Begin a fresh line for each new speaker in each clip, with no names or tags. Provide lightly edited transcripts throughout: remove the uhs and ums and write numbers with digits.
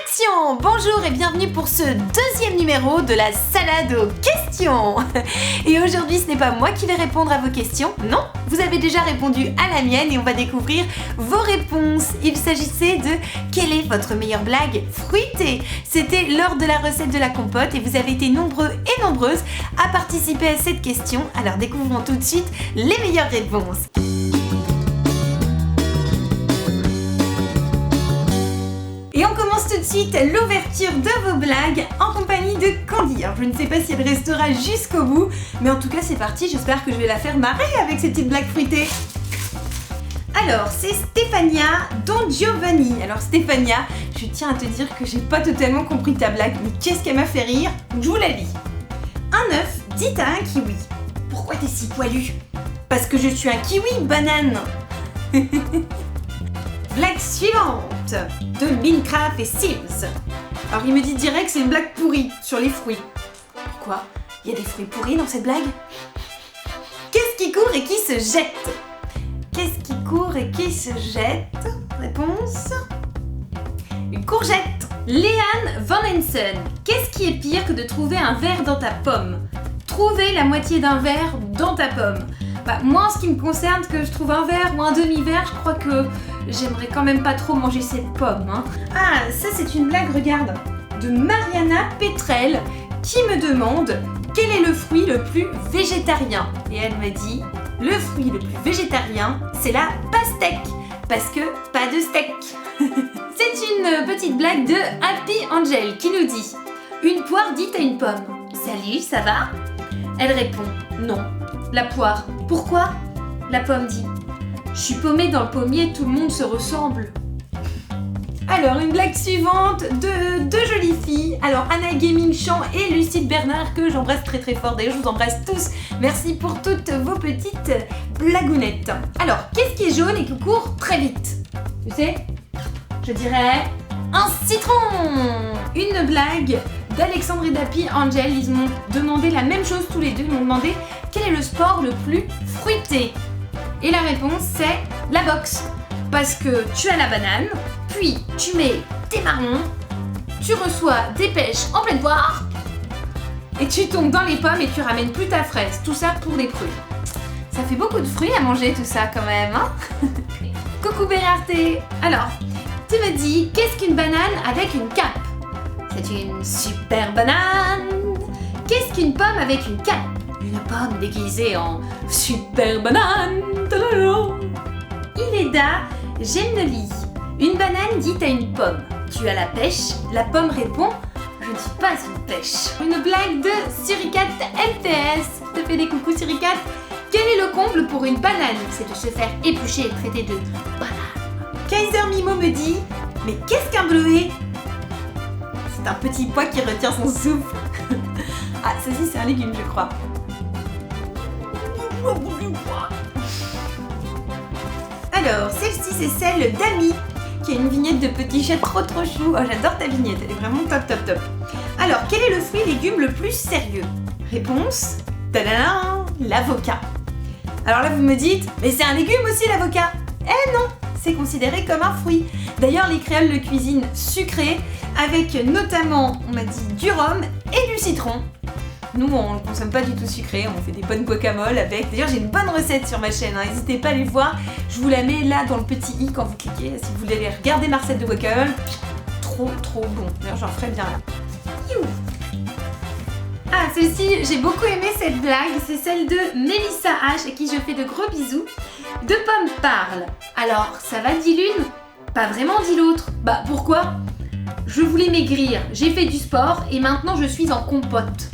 Action! Bonjour et bienvenue pour ce deuxième numéro de la salade aux questions. Et aujourd'hui, ce n'est pas moi qui vais répondre à vos questions, non, vous avez déjà répondu à la mienne et on va découvrir vos réponses. Il s'agissait de quelle est votre meilleure blague fruitée? C'était lors de la recette de la compote et vous avez été nombreux et nombreuses à participer à cette question. Alors découvrons tout de suite les meilleures réponses. Et on commence tout de suite l'ouverture de vos blagues en compagnie de Candy. Alors je ne sais pas si elle restera jusqu'au bout, mais en tout cas c'est parti, j'espère que je vais la faire marrer avec ces petites blagues fruitées. Alors c'est Stéphania Don Giovanni. Alors Stéphania, je tiens à te dire que j'ai pas totalement compris ta blague, mais qu'est-ce qu'elle m'a fait rire? Je vous la lis. Un œuf dit à un kiwi: pourquoi t'es si poilu? Parce que je suis un kiwi banane. Blague suivante de Minecraft et Sims. Alors il me dit direct que c'est une blague pourrie sur les fruits. Pourquoi? Il y a des fruits pourris dans cette blague? Qu'est-ce qui court et qui se jette? Qu'est-ce qui court et qui se jette? Réponse: une courgette. Léane Van Hensen. Qu'est-ce qui est pire que de trouver un verre dans ta pomme? Trouver la moitié d'un verre dans ta pomme. Bah, moi en ce qui me concerne, que je trouve un verre ou un demi-verre, je crois que j'aimerais quand même pas trop manger cette pomme. Hein. Ah, ça c'est une blague, regarde, de Mariana Petrel qui me demande quel est le fruit le plus végétarien. Et elle m'a dit, le fruit le plus végétarien, c'est la pastèque, parce que pas de steak. C'est une petite blague de Happy Angel qui nous dit, une poire dit à une pomme: salut, ça va? Elle répond: non. La poire: pourquoi? La pomme dit: je suis paumée dans le pommier, tout le monde se ressemble. Alors, une blague suivante de deux jolies filles. Alors, Anna Gaming Champ et Lucide Bernard, que j'embrasse très très fort. D'ailleurs, je vous embrasse tous. Merci pour toutes vos petites blagounettes. Alors, qu'est-ce qui est jaune et qui court très vite? Tu sais? Je dirais un citron. Une blague d'Alexandre et d'Happy Angel. Ils m'ont demandé la même chose tous les deux. Ils m'ont demandé quel est le sport le plus fruité. Et la réponse c'est la boxe. Parce que tu as la banane, puis tu mets tes marrons, tu reçois des pêches en pleine poire, et tu tombes dans les pommes et tu ramènes plus ta fraise. Tout ça pour des fruits. Ça fait beaucoup de fruits à manger tout ça quand même, hein. Coucou Bérarté. Alors, tu me dis, qu'est-ce qu'une banane avec une cape? C'est une super banane. Qu'est-ce qu'une pomme avec une cape? Une pomme déguisée en super banane. Iléda Gemnoli. Une banane dit à une pomme: tu as la pêche? La pomme répond: je ne suis pas une pêche. Une blague de Suricat LPS. Je te fais des coucous Suricat. Quel est le comble pour une banane? C'est de se faire éplucher et traiter de banane. Kaiser Mimo me dit: mais qu'est-ce qu'un bleuet? C'est un petit pois qui retient son souffle. Ah, ceci c'est un légume je crois. Alors, celle-ci c'est celle d'Ami, qui a une vignette de petit chat trop chou. Oh, j'adore ta vignette, elle est vraiment top top top. Alors, quel est le fruit légume le plus sérieux? Réponse: tadam, l'avocat. Alors là vous me dites, mais c'est un légume aussi l'avocat? Eh non, c'est considéré comme un fruit. D'ailleurs les créoles le cuisinent sucré, avec notamment, on m'a dit, du rhum et du citron. Nous, on ne consomme pas du tout sucré, on fait des bonnes guacamoles avec. D'ailleurs, j'ai une bonne recette sur ma chaîne, hein. N'hésitez pas à aller voir. Je vous la mets là dans le petit i quand vous cliquez. Si vous voulez aller regarder ma recette de guacamole, trop bon. D'ailleurs, j'en ferai bien là. You. Ah, celle-ci, j'ai beaucoup aimé cette blague. C'est celle de Mélissa H, à qui je fais de gros bisous. Deux pommes parlent. Alors, ça va, dit l'une? Pas vraiment, dit l'autre. Bah, pourquoi? Je voulais maigrir, j'ai fait du sport et maintenant je suis en compote.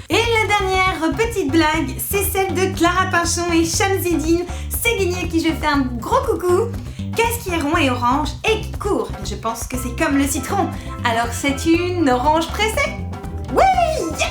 Et la dernière petite blague, c'est celle de Clara Pinchon et Shamsidine Seguigny, à qui je fais un gros coucou. Qu'est-ce qui est rond et orange et qui court? Je pense que c'est comme le citron. Alors c'est une orange pressée. Oui, yeah.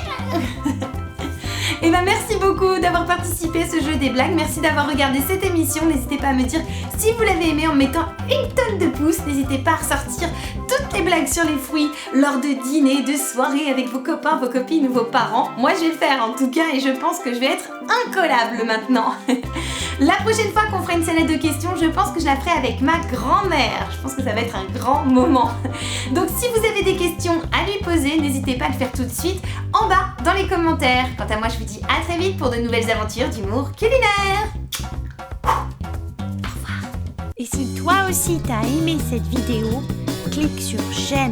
Et ben merci beaucoup d'avoir participé à ce jeu des blagues. Merci d'avoir regardé cette émission. N'hésitez pas à me dire si vous l'avez aimé en mettant une tonne de pouces. N'hésitez pas à ressortir toutes les blagues blagues sur les fruits lors de dîners, de soirées avec vos copains, vos copines ou vos parents. Moi je vais le faire en tout cas et je pense que je vais être incollable maintenant. La prochaine fois qu'on fera une salade de questions, je pense que je la ferai avec ma grand-mère. Je pense que ça va être un grand moment. Donc si vous avez des questions à lui poser, n'hésitez pas à le faire tout de suite en bas dans les commentaires. Quant à moi, je vous dis à très vite pour de nouvelles aventures d'humour culinaire.
Et si toi aussi t'as aimé cette vidéo, clique sur j'aime